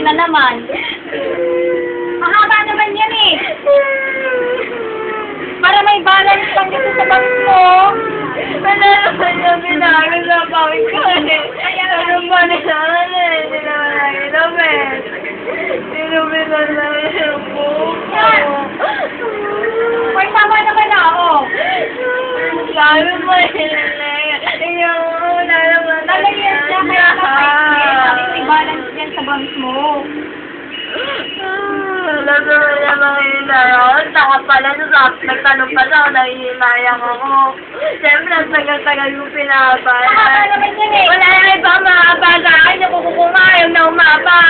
na naman. Mahaba naman yan eh. Para may balance lang dito sa bangs mo. Wala naman yung binago sa pawin ko eh. Ano ba naman eh? Hindi naman nag-ilumit. Inumitan lang yung buhok ko. May tama naman ako. Sabi mo yung una naman. Talagyan siya kaya may balance yan sa bangs mo. Alam naman namang hinayon. Saka pala, nagtanong pa siya, nahihinayang ako. Siyempre, ang tagal-tagal yung pinapaya. Mahaba naman yan eh. Wala na ibang mahaba sa akin. Yung kukumayang na umaba.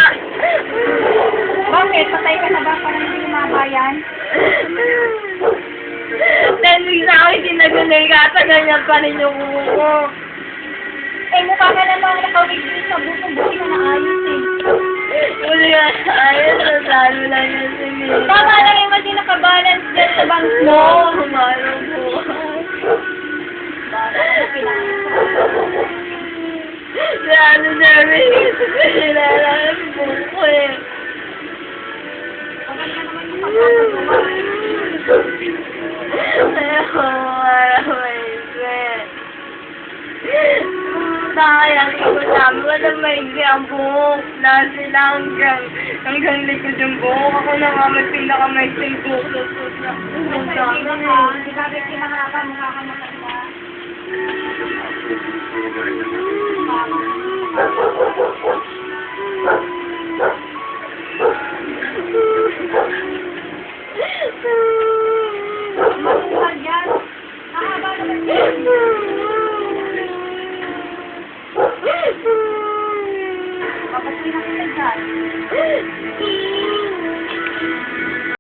Bakit? Patay ka na ba? Parang hindi lumaba yan? 10 weeks na ako hindi nag-uligata. Ganyan pa rin yung kuko ko. Eh, mukha ka naman nakawigil sa buto-buti ka na ayos eh. Uli nga ayos. Lalo lang yung sinila. Tama lang yung hindi nakabalance dyan sa bangs mo. Kumalo po. Lalo na rin. Sinala ang buko eh. Ayoko maramay. Sayang ko sabi, wala maigi ang buhok. Lahat sila hanggang likod yung buhok. Ako na nga may pinakamaising buhok sa susa. Hindi ka kinahaba, mukha ka matanda.